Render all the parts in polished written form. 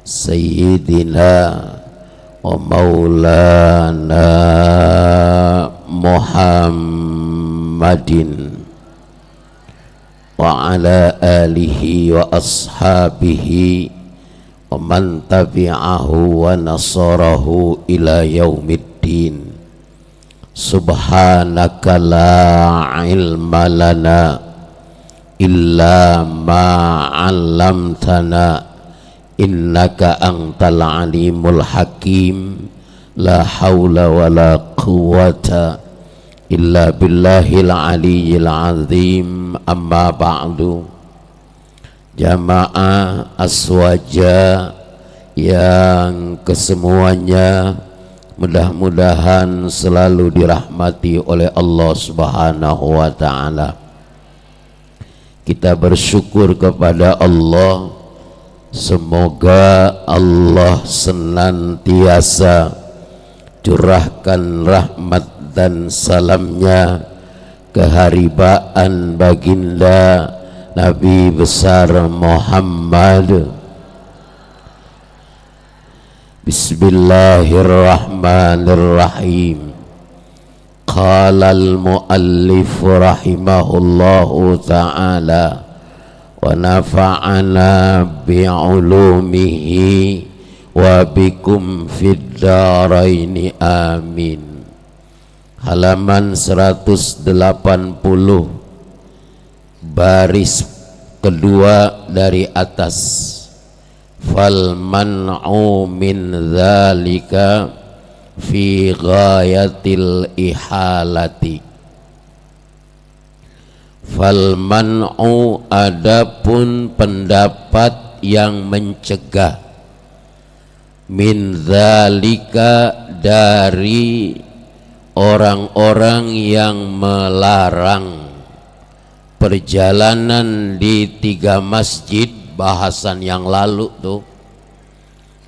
Sayyidina wa maulana Muhammadin wa ala alihi wa ashabihi wa man tabi'ahu wa nasarahu ila yaumiddin. Subhanaka la ilma lana illa ma 'allamtana innaka antal alimul hakim. La haula wa la quwwata illa billahil aliyyil azim. Amma ba'du. Jamaah aswaja yang kesemuanya mudah-mudahan selalu dirahmati oleh Allah Subhanahu wa ta'ala. Kita bersyukur kepada Allah, semoga Allah senantiasa curahkan rahmat dan salamnya keharibaan baginda Nabi besar Muhammad. Bismillahirrahmanirrahim. Qala al-muallif rahimahullahu ta'ala wa nafa'ana bi'ulumihi wa bikum fid dharaini amin. Halaman 180, baris kedua dari atas. Fal man'u min dzalika fi ghayatil ihalati. Fal man'u, adapun pendapat yang mencegah, min dzalika, dari orang-orang yang melarang perjalanan di 3 masjid, bahasan yang lalu tuh,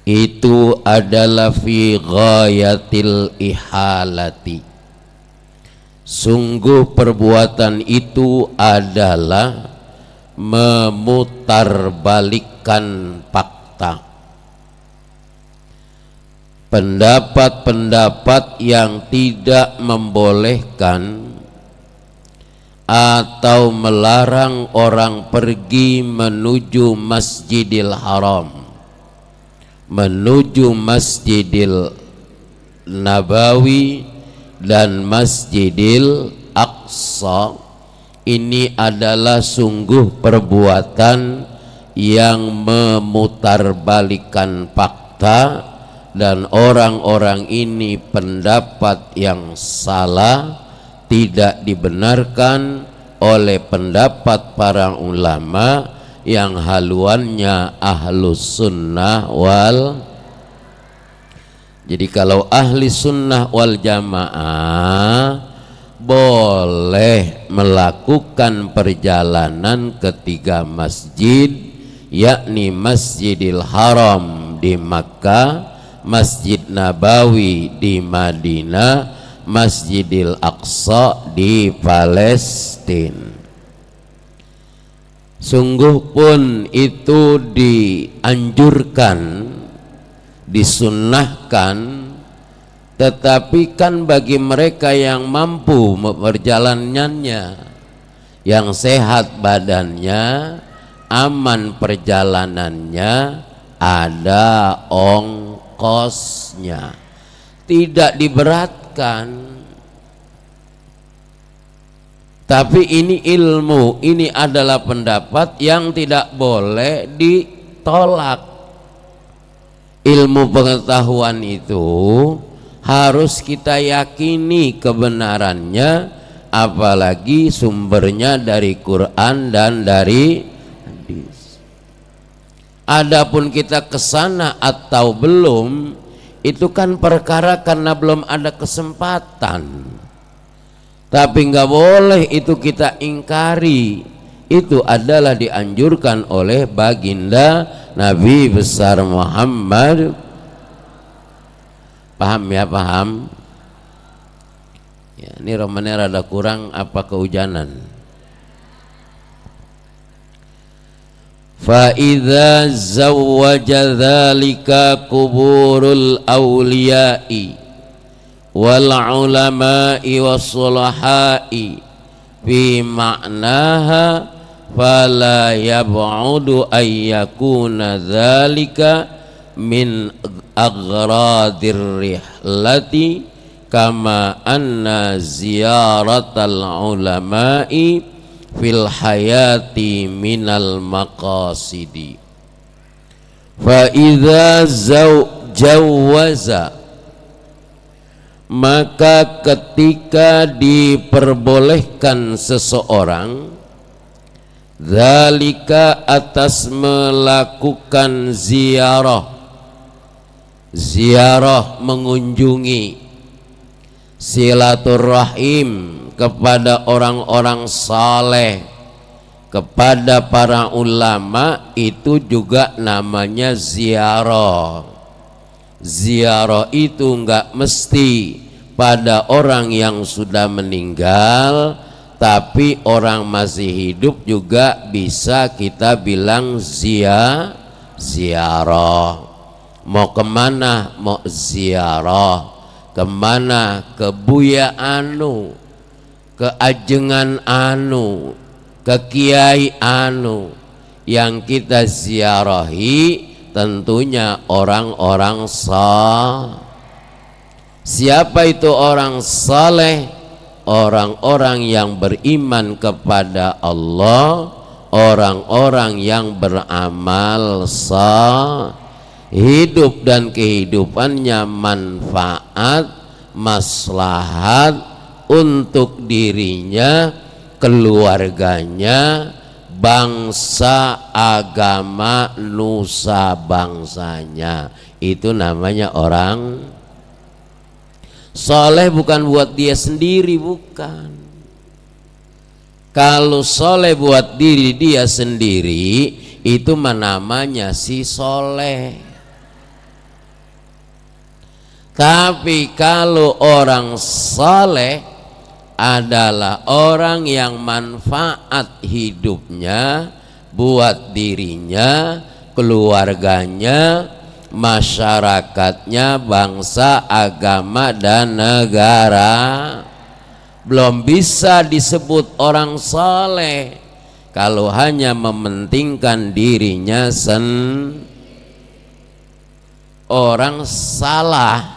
itu adalah fi ghayatil ihalati. Sungguh perbuatan itu adalah memutarbalikkan fakta. Pendapat-pendapat yang tidak membolehkan atau melarang orang pergi menuju Masjidil Haram, menuju Masjidil Nabawi dan Masjidil Aqsa, ini adalah sungguh perbuatan yang memutarbalikkan fakta, dan orang-orang ini pendapat yang salah, tidak dibenarkan oleh pendapat para ulama yang haluannya ahlus sunnah wal. Jadi kalau ahli sunnah wal jamaah boleh melakukan perjalanan ke 3 masjid, yakni Masjidil Haram di Makkah, Masjid Nabawi di Madinah, Masjidil Aqsa di Palestina. Sungguh pun itu dianjurkan, disunnahkan, tetapi kan bagi mereka yang mampu perjalanannya, yang sehat badannya, aman perjalanannya, ada ongkosnya, tidak diberatkan. Tapi ini ilmu, ini adalah pendapat yang tidak boleh ditolak. Ilmu pengetahuan itu harus kita yakini kebenarannya, apalagi sumbernya dari Quran dan dari hadis. Adapun kita kesana atau belum, itu kan perkara karena belum ada kesempatan. Tapi nggak boleh itu kita ingkari. Itu adalah dianjurkan oleh baginda Nabi besar Muhammad. Paham ya, paham? Ya, ini romannya rada kurang apa kehujanan? fa idza zawwaja dzalika kuburul awliya'i wal ulama'i was-sulahai fi ma'naha fala yab'udu ay yakuna dzalika min aghradir rihlati kama anna ziyaratal ulama'i fil hayati minal maqasidi. Fa idza jawwaza, maka ketika diperbolehkan seseorang zalika atas melakukan ziarah mengunjungi silaturahim kepada orang-orang saleh, kepada para ulama, itu juga namanya ziarah. Ziarah itu enggak mesti pada orang yang sudah meninggal, tapi orang masih hidup juga bisa kita bilang ziarah. Mau kemana? Mau ziarah kemana? Ke Buya anu, ke ajengan anu, ke kiai anu. Yang kita ziarahi tentunya orang-orang saleh. Siapa itu orang saleh? Orang-orang yang beriman kepada Allah, orang-orang yang beramal saleh, hidup dan kehidupannya manfaat, maslahat untuk dirinya, keluarganya, bangsa, agama, nusa bangsanya. Itu namanya orang soleh. Bukan buat dia sendiri, bukan. Kalau soleh buat diri dia sendiri, itu namanya si soleh. Tapi kalau orang soleh adalah orang yang manfaat hidupnya buat dirinya, keluarganya, masyarakatnya, bangsa, agama, dan negara. Belum bisa disebut orang saleh kalau hanya mementingkan dirinya orang salah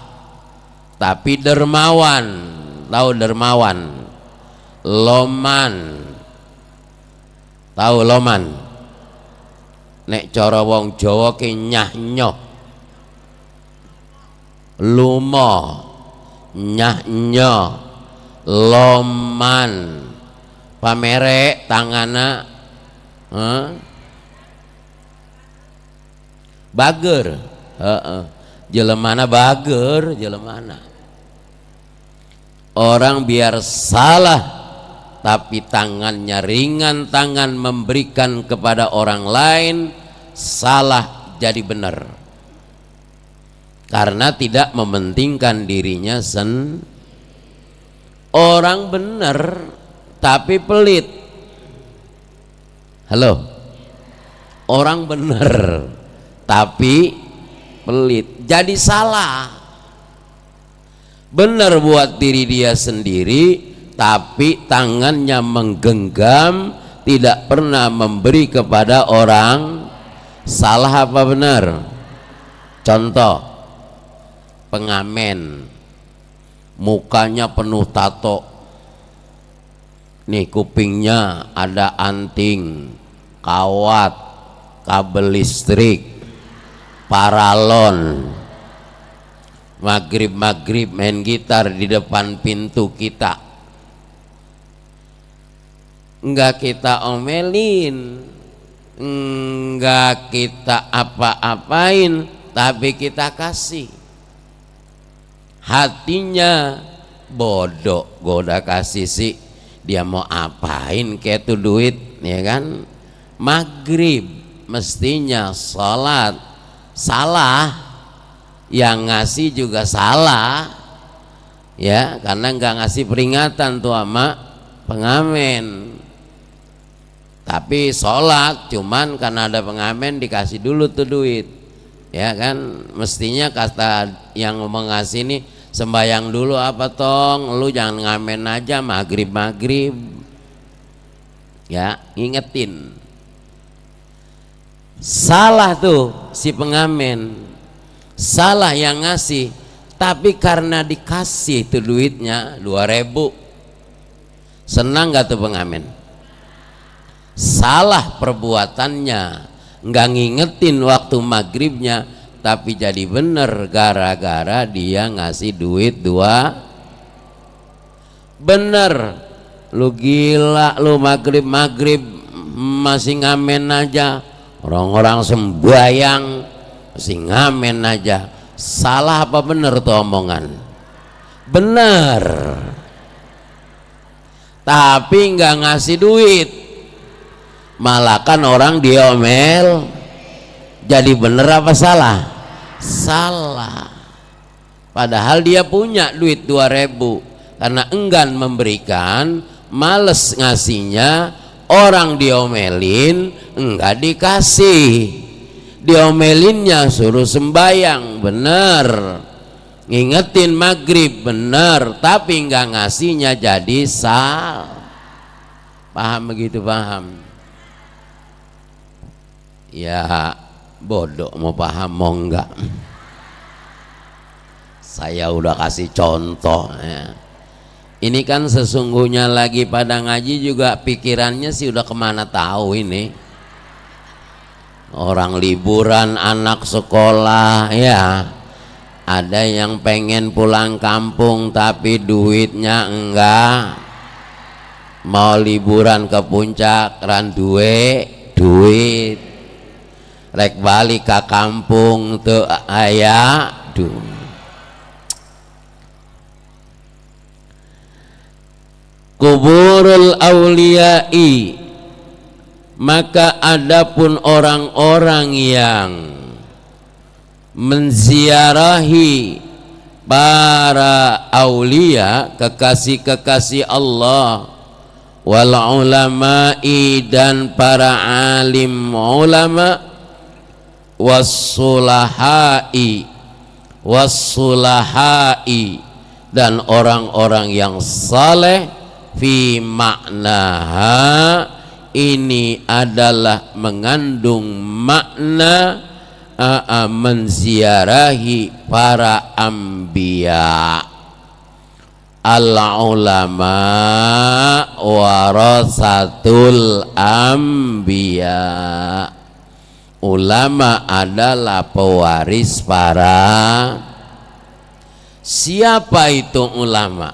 tapi dermawan. Tahu dermawan? Loman. Tahu loman? Nek cara wong Jawa ki nyah nyoh, lumo, nyah nyoh, loman, pamere tangana, bager, jelemana bager, jelemana. Orang biar salah tapi tangannya ringan, tangan memberikan kepada orang lain, salah jadi benar karena tidak mementingkan dirinya orang benar tapi pelit. Halo, orang benar tapi pelit jadi salah. Benar buat diri dia sendiri tapi tangannya menggenggam, tidak pernah memberi kepada orang. Salah apa benar? Contoh, pengamen mukanya penuh tato, nih kupingnya ada anting, kawat, kabel listrik, paralon, maghrib main gitar di depan pintu kita. Enggak kita omelin, enggak kita apa-apain, tapi kita kasih. Hatinya bodoh, goda kasih sih, dia mau apain kayak tuh duit, ya kan? Maghrib mestinya sholat, salah. Yang ngasih juga salah, ya, karena nggak ngasih peringatan tuh sama pengamen. tapi sholat, cuman karena ada pengamen dikasih dulu tuh duit, ya kan. Mestinya kata yang mengasih ini, sembayang dulu apa tong, lu jangan ngamen aja maghrib, ya, ingetin. Salah tuh si pengamen, salah yang ngasih, tapi karena dikasih tuh duitnya 2.000, senang gak tuh pengamen? Salah perbuatannya, nggak ngingetin waktu maghribnya, tapi jadi bener gara-gara dia ngasih duit 2. Bener, lu gila lu, maghrib masih ngamen aja, orang-orang sembayang masih ngamen aja. Salah apa bener tuh omongan? Bener, tapi nggak ngasih duit, malah kan orang diomel. Jadi bener apa salah? Salah. Padahal dia punya duit 2.000, karena enggan memberikan, males ngasihnya, orang diomelin enggak dikasih. Diomelinnya suruh sembayang, bener, ngingetin maghrib, bener, tapi enggak ngasihnya jadi paham begitu? Paham ya, bodoh mau paham mau enggak. Saya udah kasih contoh ya. Ini kan sesungguhnya lagi pada ngaji juga pikirannya sih udah kemana tahu ini. Orang liburan, anak sekolah ya, ada yang pengen pulang kampung tapi duitnya enggak, mau liburan ke puncak ran duit rek balik ke kampung tuh ayah kuburul auliyai. Maka adapun orang-orang yang menziarahi para aulia, kekasih-kekasih Allah, wal ulama'i, dan para alim ulama, wassulahai, dan orang-orang yang saleh, fi maknaha, ini adalah mengandung makna menziarahi para anbiya. Al ulama warasatul anbiya. Ulama adalah pewaris para. Siapa itu ulama?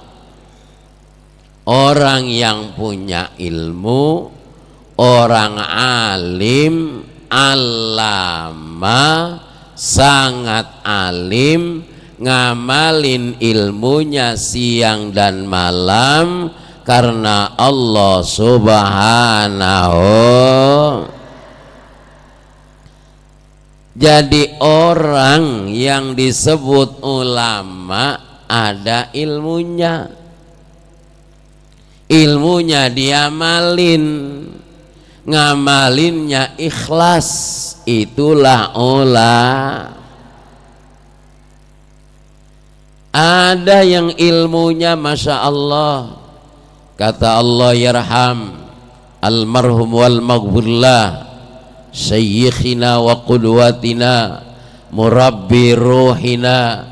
Orang yang punya ilmu, orang alim, alama, sangat alim, ngamalin ilmunya siang dan malam karena Allah subhanahu. Jadi orang yang disebut ulama ada ilmunya, ilmunya diamalin, ngamalinnya ikhlas, itulah ulama. Ada yang ilmunya masya Allah, kata Allah yarham almarhum wal maghfirlah syekhina wa qudwatina murabbi ruhina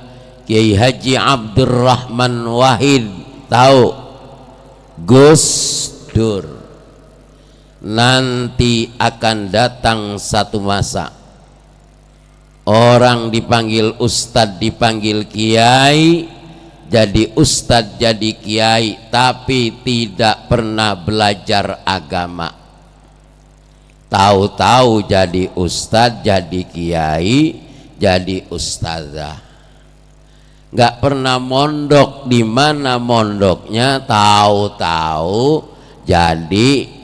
Kiai Haji Abdurrahman Wahid, tahu Gus Dur. Nanti akan datang satu masa orang dipanggil ustadz, dipanggil kiai, jadi ustadz, jadi kiai, tapi tidak pernah belajar agama. Tahu-tahu jadi ustadz, jadi kiai, jadi ustazah, nggak pernah mondok. Di mana mondoknya? Tahu-tahu jadi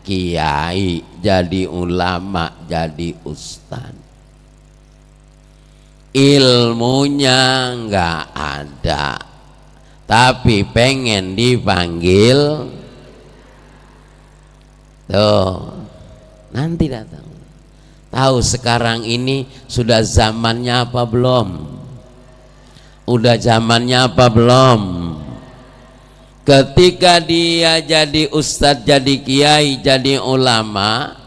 kiai, jadi ulama, jadi ustaz. Ilmunya nggak ada, tapi pengen dipanggil Tuh, nanti datang. Tahu sekarang ini sudah zamannya apa belum? Udah zamannya apa belum? Ketika dia jadi ustadz, jadi kiai, jadi ulama,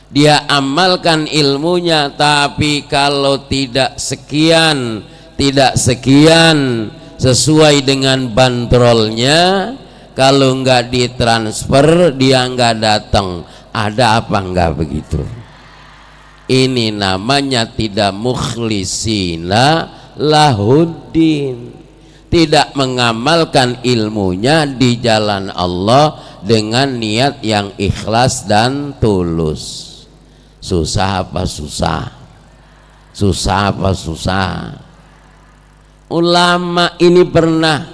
dia amalkan ilmunya, tapi kalau tidak sekian sesuai dengan bandrolnya, kalau nggak ditransfer dia nggak datang. Ada apa nggak begitu? Ini namanya tidak mukhlisina lahuddin, tidak mengamalkan ilmunya di jalan Allah dengan niat yang ikhlas dan tulus. Susah apa susah? Susah apa susah? Ulama ini pernah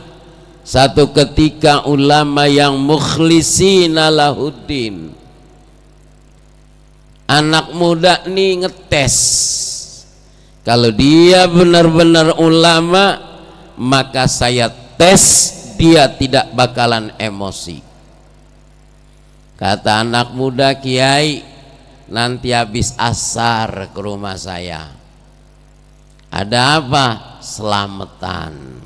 satu ketika ulama yang mukhlisina lahuddin, anak muda nih ngetes, kalau dia benar-benar ulama maka saya tes dia tidak bakalan emosi. Kata anak muda, kiai nanti habis asar ke rumah saya. Ada apa? Selamatan.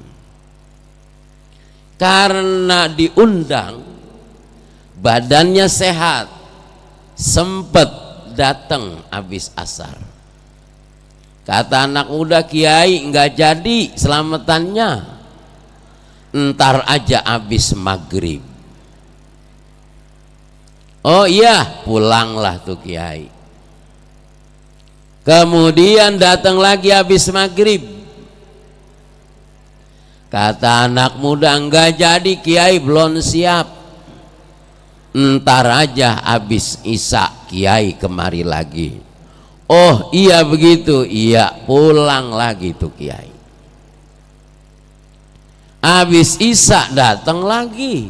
Karena diundang, badannya sehat, sempet datang habis asar. Kata anak muda, kiai nggak jadi selamatannya, entar aja habis maghrib. Oh iya, pulanglah tuh kiai. Kemudian datang lagi habis maghrib. Kata anak muda, enggak jadi kiai, belum siap, entar aja habis isya kiai kemari lagi. Oh iya begitu, iya, pulang lagi tuh kiai. Habis isya datang lagi.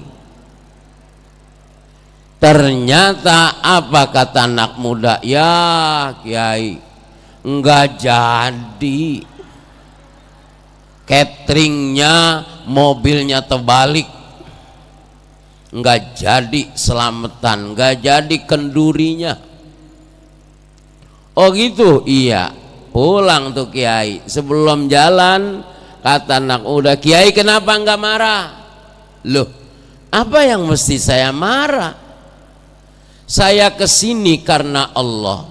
Ternyata apa kata anak muda? Ya kiai, enggak jadi, cateringnya mobilnya terbalik, enggak jadi selamatan, enggak jadi kendurinya. Oh gitu, iya, pulang tuh kiai. Sebelum jalan kata anak muda, kiai kenapa enggak marah? Loh, apa yang mesti saya marah? Saya kesini karena Allah,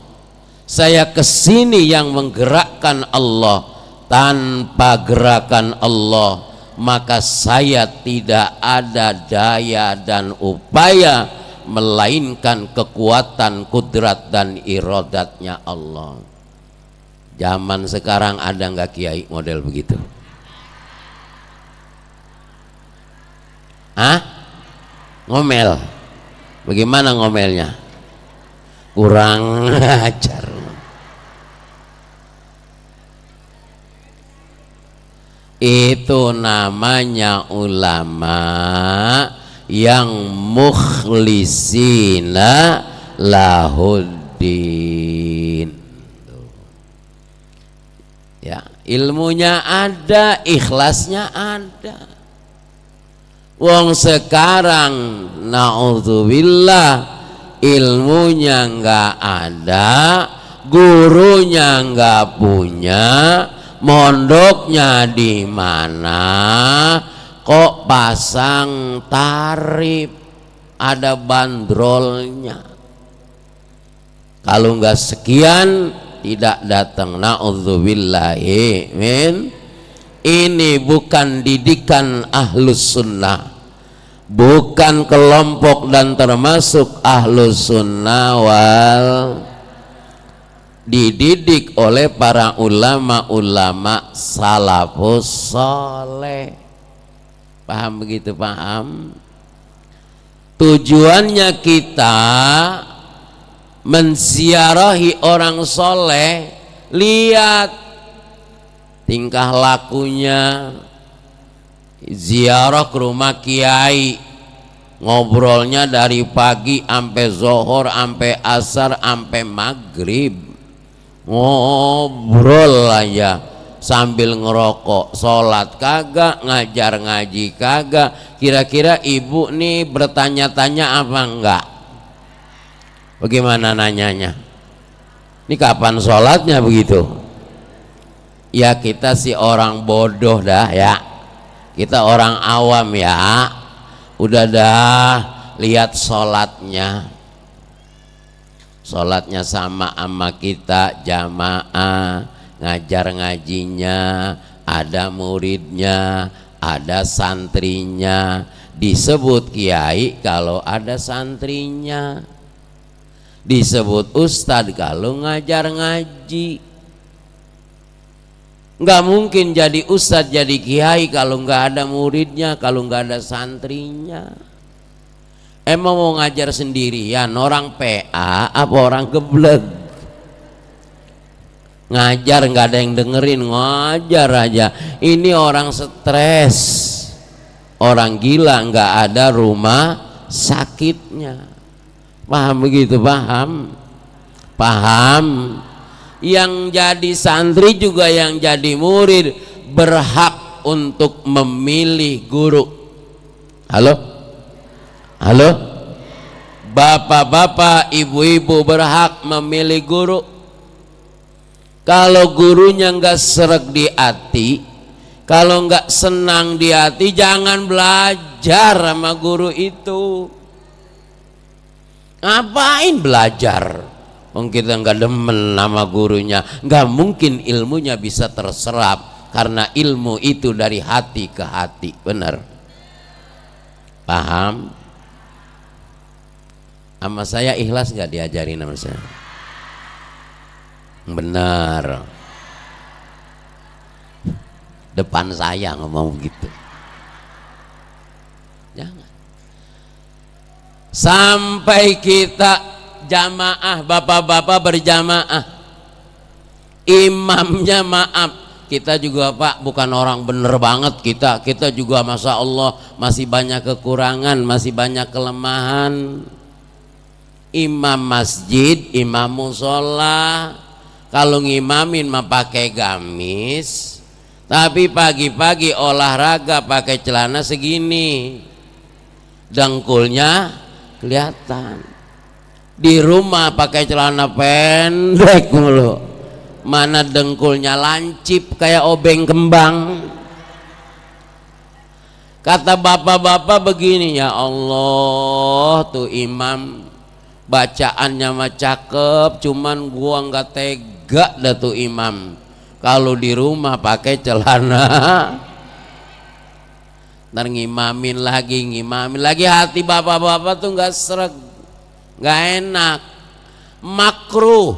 saya kesini yang menggerakkan Allah. Tanpa gerakan Allah maka saya tidak ada daya dan upaya melainkan kekuatan, kudrat dan iradatnya Allah. Zaman sekarang ada nggak kiai model begitu? Hah? Ngomel? Bagaimana ngomelnya? Kurang ajar. Itu namanya ulama yang mukhlisina lahuddin. Ya, ilmunya ada, ikhlasnya ada. Wong sekarang naudzubillah ilmunya nggak ada, gurunya nggak punya, mondoknya di mana, kok pasang tarif, ada bandrolnya. Kalau nggak sekian tidak datang. Naudzubillahi min. Ini bukan didikan ahlus sunnah, bukan kelompok dan termasuk ahlus sunnah wal dididik oleh para ulama-ulama salafus soleh. Paham begitu? Paham? Tujuannya kita menziarahi orang soleh, lihat tingkah lakunya, ziarah ke rumah kiai, ngobrolnya dari pagi sampai zuhur, sampai asar, sampai maghrib, ngobrol aja sambil ngerokok, sholat kagak, ngajar ngaji kagak. Kira-kira ibu nih bertanya-tanya apa enggak? Bagaimana nanyanya? Ini kapan sholatnya begitu? Ya kita sih orang bodoh dah ya, kita orang awam ya, udah dah lihat sholatnya sama kita jamaah, ngajar ngajinya, ada muridnya, ada santrinya, disebut kiai kalau ada santrinya, disebut ustadz kalau ngajar ngaji. Nggak mungkin jadi ustadz jadi kiai kalau nggak ada muridnya, kalau nggak ada santrinya. Emang mau ngajar sendirian orang PA apa orang geblek? Ngajar nggak ada yang dengerin, ngajar aja. Ini orang stres, orang gila, nggak ada rumah sakitnya. Paham begitu? Paham. Yang jadi santri juga yang jadi murid berhak untuk memilih guru. Halo? Bapak-bapak, ibu-ibu berhak memilih guru. Kalau gurunya nggak sereg di hati, kalau nggak senang di hati, jangan belajar sama guru itu. Ngapain belajar? Kita nggak demen nama gurunya, nggak mungkin ilmunya bisa terserap karena ilmu itu dari hati ke hati. Benar? Paham? Sama saya ikhlas nggak diajarin sama saya? Benar. Depan saya ngomong begitu. Jangan. Sampai kita jamaah, bapak-bapak berjamaah, imamnya maaf, kita juga Pak bukan orang bener banget, kita juga Masya Allah masih banyak kekurangan, masih banyak kelemahan. Imam masjid, imam musola, kalau ngimamin mah pakai gamis, tapi pagi-pagi olahraga pakai celana segini, dengkulnya kelihatan. Di rumah pakai celana pendek mulu, mana dengkulnya lancip kayak obeng kembang. Kata bapak-bapak begini, ya Allah tuh imam bacaannya mah cakep, cuman gua nggak tega dah tuh imam kalau di rumah pakai celana. Ntar ngimamin lagi, hati bapak-bapak tuh nggak sreg, nggak enak, makruh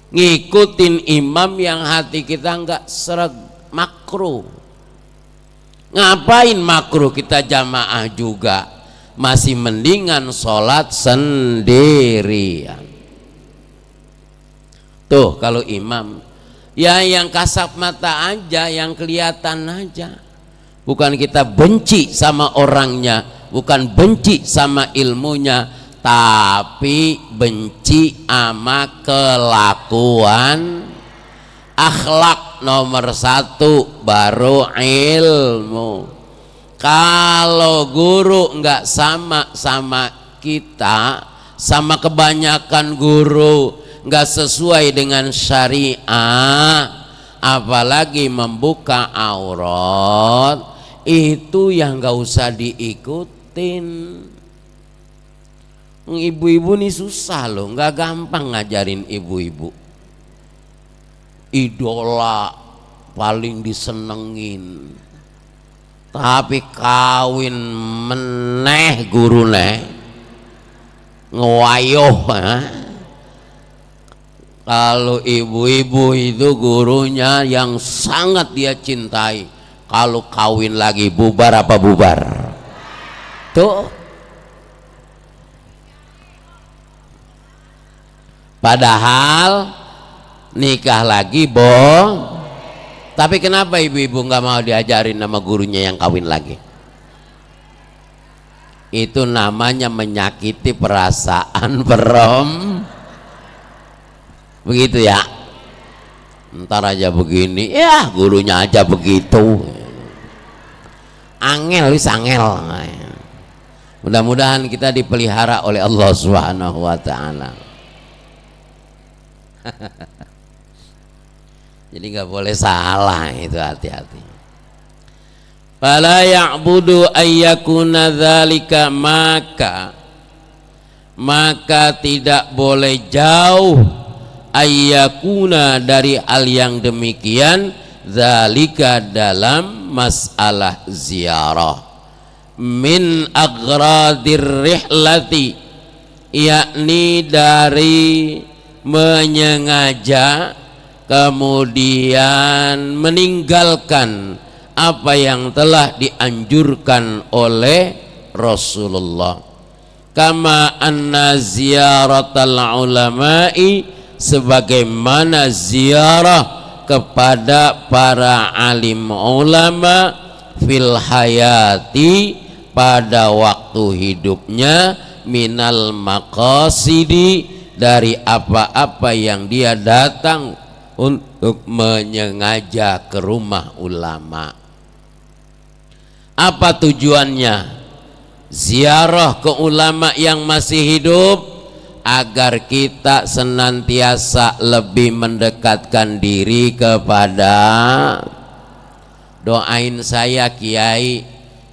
ngikutin imam yang hati kita nggak sreg, makruh. Ngapain makruh? Kita jamaah juga masih mendingan sholat sendirian. Tuh kalau imam ya yang kasat mata aja, yang kelihatan aja, bukan kita benci sama orangnya, bukan benci sama ilmunya, tapi benci sama kelakuan. Akhlak nomor satu, baru ilmu. Kalau guru nggak sama kita, sama kebanyakan guru nggak sesuai dengan syariah, apalagi membuka aurat, itu yang nggak usah diikutin. Ibu-ibu nih susah loh, nggak gampang ngajarin ibu-ibu. Idola paling disenengin, tapi kawin meneh guru neh ngewayoh. Kalau ibu-ibu itu gurunya yang sangat dia cintai, kalau kawin lagi bubar apa bubar? Tuh. Padahal nikah lagi tapi kenapa ibu-ibu nggak mau diajarin nama gurunya yang kawin lagi? Itu namanya menyakiti perasaan begitu ya. Ntar aja begini, ya gurunya aja begitu, angel. Mudah-mudahan kita dipelihara oleh Allah Subhanahu wa taala. Jadi nggak boleh salah itu, hati-hati. Fala ya'budu ayyakuna dzalika, maka tidak boleh jauh ayyakuna dari hal yang demikian, dzalika dalam masalah ziarah, min aghradir rihlati, yakni dari menyengaja kemudian meninggalkan apa yang telah dianjurkan oleh Rasulullah. Kama anna ziyaratal ulama'i, sebagaimana ziarah kepada para alim ulama fil hayati, pada waktu hidupnya, minal maqasidi, dari apa-apa yang dia datang untuk menyengaja ke rumah ulama. Apa tujuannya ziarah ke ulama yang masih hidup? Agar kita senantiasa lebih mendekatkan diri kepada, doain saya Kiai.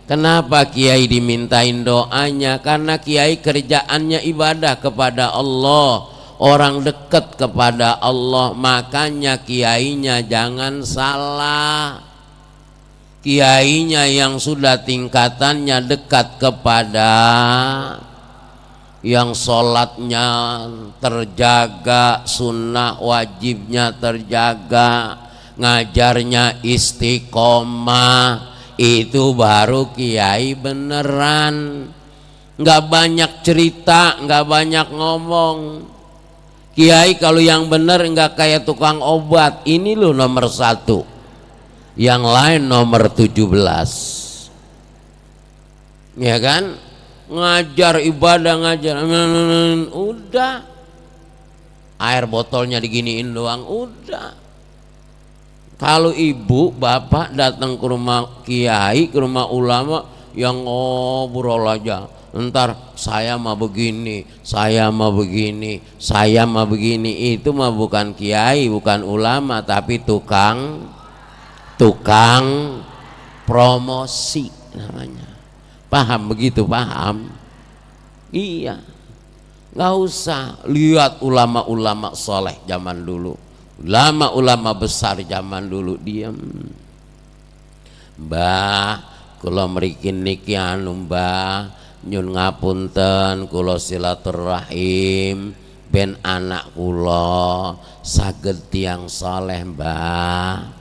Kenapa Kiai dimintain doanya? Karena Kiai kerjaannya ibadah kepada Allah, orang dekat kepada Allah, makanya kiainya jangan salah. Kiainya yang sudah tingkatannya dekat kepada, yang sholatnya terjaga, sunnah wajibnya terjaga, ngajarnya istiqomah, itu baru kiai beneran. Nggak banyak cerita, nggak banyak ngomong. Kiai kalau yang bener nggak kayak tukang obat, ini loh nomor 1, yang lain nomor 17, ya kan? Ngajar ibadah, ngajar, udah, air botolnya diginiin doang, udah. Kalau ibu bapak datang ke rumah kiai, ke rumah ulama, yang ngobrol aja, ntar saya mah begini, saya mah begini, saya mah begini, itu mah bukan kiai, bukan ulama, tapi tukang promosi namanya. Paham begitu? Paham? Iya, nggak usah lihat ulama-ulama soleh zaman dulu, ulama-ulama besar zaman dulu, diam. Mbah, kula mriki niki anu Mbah, nyun ngapunten, kula silaturahim ben anak kula saged tiyang saleh Mbah.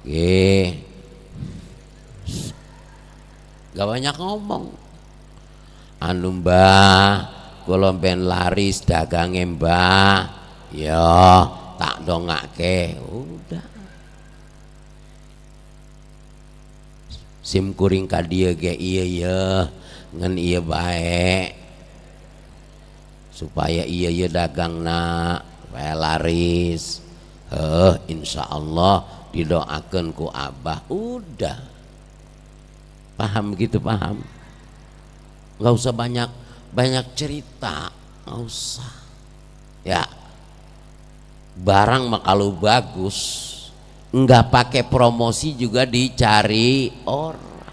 Nggih. Gak banyak ngomong. Anu Mbah, kula ben laris dagange Mbah. Ya, tak dongake, udah. Sim kuring ka dieu ge ieu ye, ngan ieu bae. Supaya ieu dagangna supaya laris. Insyaallah didoakeun ku Abah, udah. Paham gitu? Paham? Nggak usah banyak cerita, nggak usah. Ya, barang mah kalau bagus nggak pakai promosi juga dicari orang.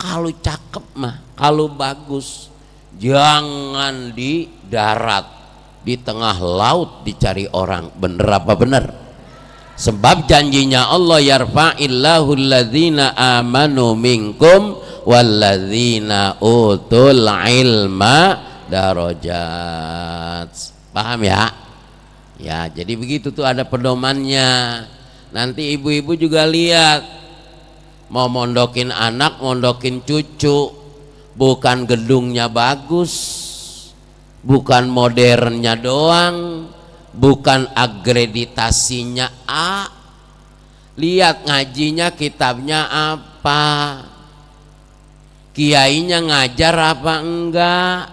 Kalau cakep mah, kalau bagus, jangan di darat, di tengah laut dicari orang. Bener apa bener? Sebab janjinya Allah, yarfa'illahu alladzina amanu minkum walladzina utul ilma darajat. Paham ya? Ya, jadi begitu tuh, ada pedomannya. Nanti ibu-ibu juga lihat, mau mondokin anak, mondokin cucu, bukan gedungnya bagus, bukan modernnya doang, bukan akreditasinya A. Lihat ngajinya, kitabnya apa, kiainya ngajar apa enggak.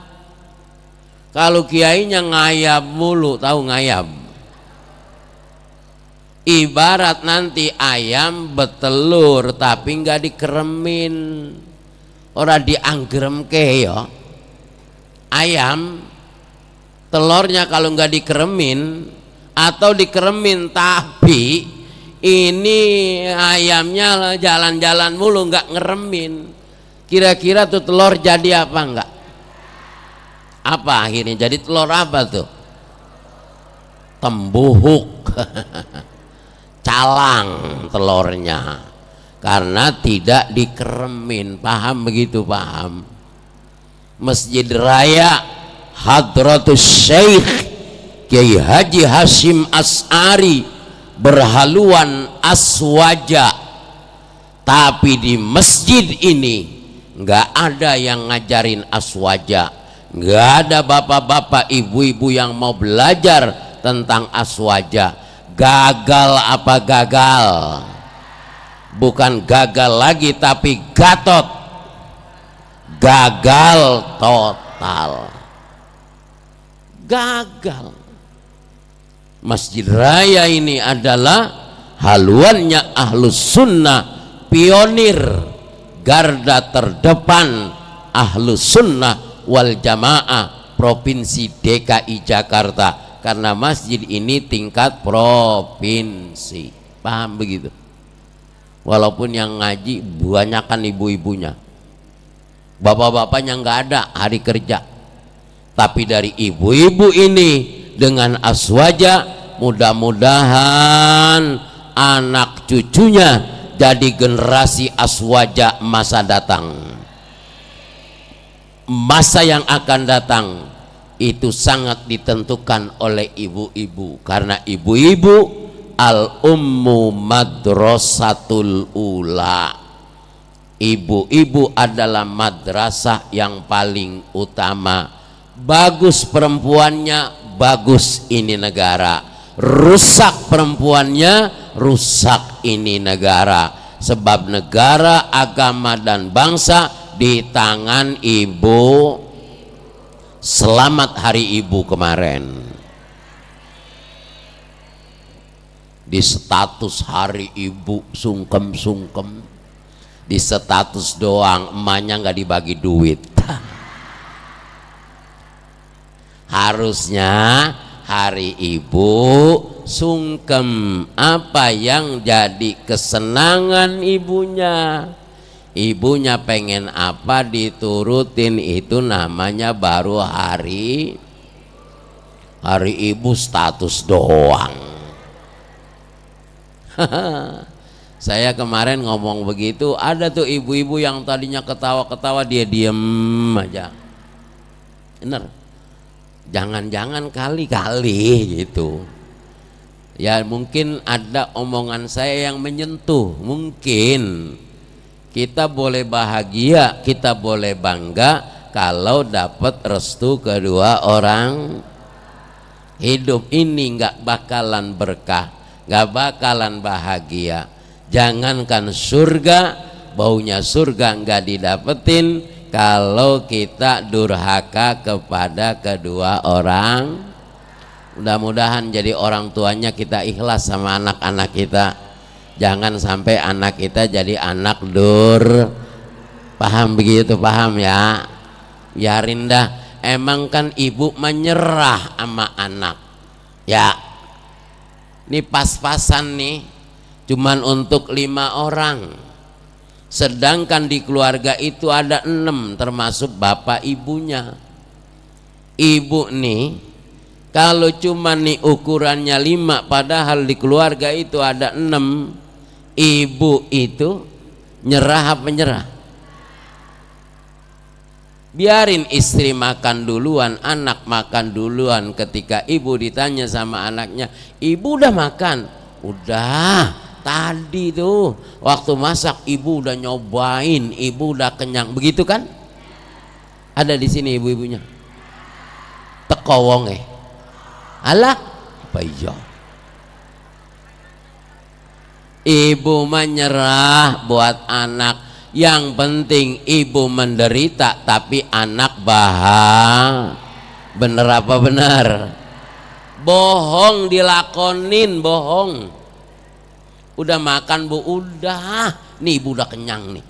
Kalau kiainya ngayab mulu, tahu ngayab? Ibarat nanti ayam betelur tapi enggak dikeremin, ora dianggremke ya. Ayam telurnya kalau nggak dikeremin atau dikeremin tapi ini ayamnya jalan-jalan mulu nggak ngeremin, kira-kira tuh telur jadi apa enggak? Apa akhirnya jadi telur apa tuh? Tembuhuk. Calang telurnya karena tidak dikeremin. Paham begitu? Paham. Masjid Raya Hadratus Syekh Kiai Haji Hashim As'ari berhaluan aswaja, tapi di masjid ini nggak ada yang ngajarin aswaja, nggak ada bapak-bapak ibu-ibu yang mau belajar tentang aswaja. Gagal apa gagal? Bukan gagal lagi tapi gatot, gagal total, gagal. Masjid Raya ini adalah haluannya Ahlus Sunnah, pionir, garda terdepan Ahlus Sunnah wal Jamaah Provinsi DKI Jakarta, karena masjid ini tingkat provinsi. Paham begitu? Walaupun yang ngaji banyakan ibu-ibunya, bapak-bapaknya nggak ada hari kerja, tapi dari ibu-ibu ini dengan aswaja, mudah-mudahan anak cucunya jadi generasi aswaja masa datang. Masa yang akan datang itu sangat ditentukan oleh ibu-ibu, karena ibu-ibu al-ummu madrasatul ula. Ibu-ibu adalah madrasah yang paling utama. Bagus perempuannya, bagus ini negara. Rusak perempuannya, rusak ini negara. Sebab negara, agama dan bangsa di tangan ibu. Selamat Hari Ibu kemarin. Di status Hari Ibu sungkem-sungkem, di status doang, emaknya nggak dibagi duit. Harusnya Hari Ibu sungkem, apa yang jadi kesenangan ibunya. Ibunya pengen apa diturutin, itu namanya baru Hari Ibu status doang. Saya kemarin ngomong begitu, ada tuh ibu-ibu yang tadinya ketawa-ketawa dia diem aja. Bener, jangan-jangan kali-kali gitu ya, mungkin ada omongan saya yang menyentuh. Mungkin kita boleh bahagia, kita boleh bangga kalau dapat restu kedua orang. Hidup ini nggak bakalan berkah, nggak bakalan bahagia. Jangankan surga, baunya surga nggak didapetin kalau kita durhaka kepada kedua orang. Mudah-mudahan jadi orang tuanya kita ikhlas sama anak-anak kita. Jangan sampai anak kita jadi anak dur. Paham begitu? Paham ya? Biarin dah. Emang kan ibu menyerah sama anak ya. Ini pas-pasan nih, cuman untuk 5 orang, sedangkan di keluarga itu ada 6 termasuk bapak ibunya. Ibu nih kalau cuma nih ukurannya 5, padahal di keluarga itu ada 6, ibu itu nyerah apa nyerah? Biarin istri makan duluan, anak makan duluan. Ketika ibu ditanya sama anaknya, ibu udah makan? Udah, tadi tuh waktu masak ibu udah nyobain, ibu udah kenyang. Begitu kan? Ada di sini ibu-ibunya? Teko wonge. Alah, apa iya? Ibu menyerah buat anak. Yang penting ibu menderita tapi anak bahagia. Bener apa benar? Bohong dilakonin, bohong. Udah makan bu? Udah. Nih ibu udah kenyang nih.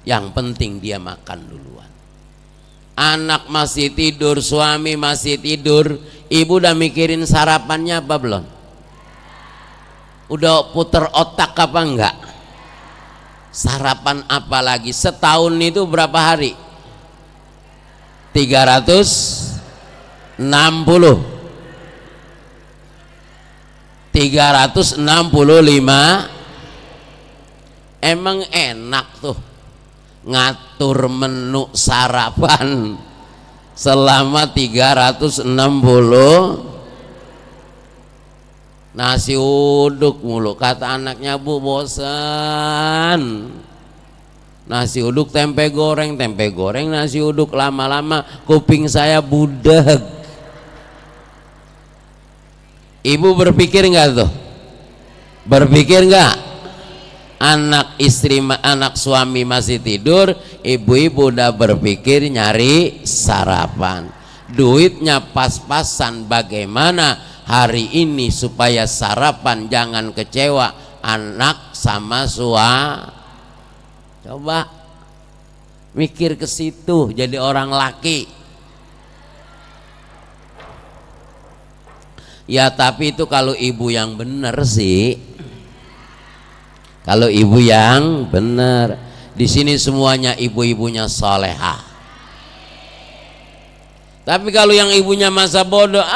Yang penting dia makan duluan. Anak masih tidur, suami masih tidur, ibu udah mikirin sarapannya apa belum? Udah puter otak apa enggak? Sarapan apa lagi? Setahun itu berapa hari? 360 365. Emang enak tuh ngatur menu sarapan selama 360. Nasi uduk mulu, kata anaknya, Bu, bosan. Nasi uduk tempe goreng nasi uduk, lama-lama kuping saya budek. Ibu berpikir nggak tuh? Berpikir nggak? Anak istri, anak suami masih tidur, ibu-ibu udah berpikir nyari sarapan. Duitnya pas-pasan, bagaimana hari ini supaya sarapan jangan kecewa anak sama suami. Coba mikir ke situ, jadi orang laki. Ya tapi itu kalau ibu yang bener sih. Kalau ibu yang bener. Di sini semuanya ibu-ibunya solehah. Tapi kalau yang ibunya masa bodoh,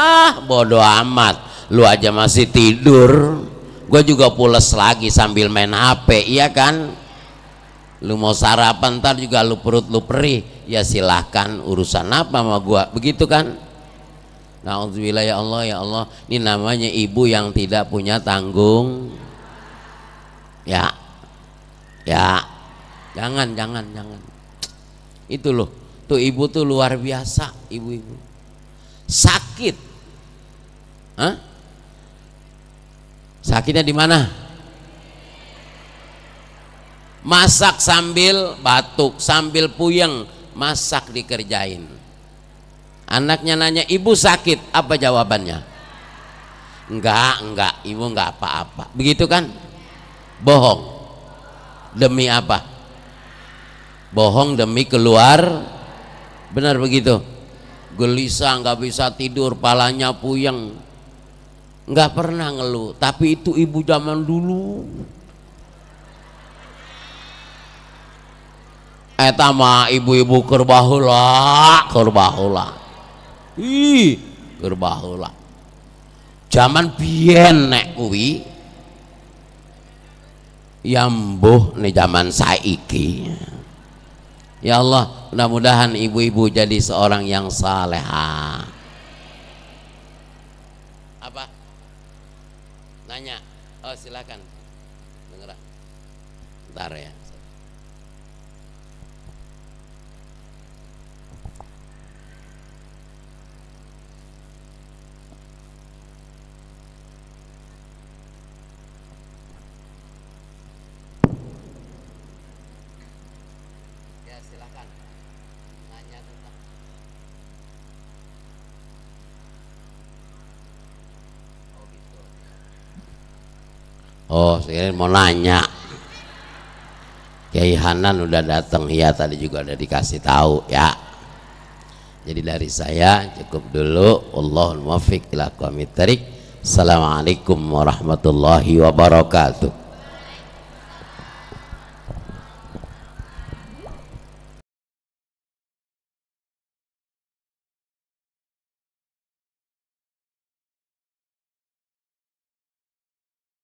bodoh amat, lu aja masih tidur, gue juga pules lagi sambil main HP, iya kan? Lu mau sarapan ntar juga lu perut lu perih, ya silahkan, urusan apa sama gue, begitu kan? Na'udzubillah, ya Allah, ya Allah, ini namanya ibu yang tidak punya tanggung. Ya, jangan. Itu loh. Tuh ibu tuh luar biasa, ibu-ibu. Sakit. Hah? Sakitnya di mana? Masak sambil batuk, sambil puyeng, masak dikerjain. Anaknya nanya, ibu sakit, apa jawabannya? Enggak, ibu enggak apa-apa. Begitu kan? Bohong. Demi apa? Bohong demi keluar. Benar begitu? Gelisah, nggak bisa tidur, palanya puyeng, nggak pernah ngeluh. Tapi itu ibu zaman dulu. Eta mah ibu-ibu kerbahula. Kerbahula. Zaman biyen nek kuwi. Yambuh nih zaman saiki. Ya Allah, mudah-mudahan ibu-ibu jadi seorang yang salehah. Apa? Nanya? Oh silakan. Dengar. Bentar ya. Oh, saya mau nanya. Kiai Hanan udah datang, ya tadi juga udah dikasih tahu ya. Jadi dari saya cukup dulu. Wallahul muwaffiq ila aqwamit thariq. Assalamualaikum warahmatullahi wabarakatuh.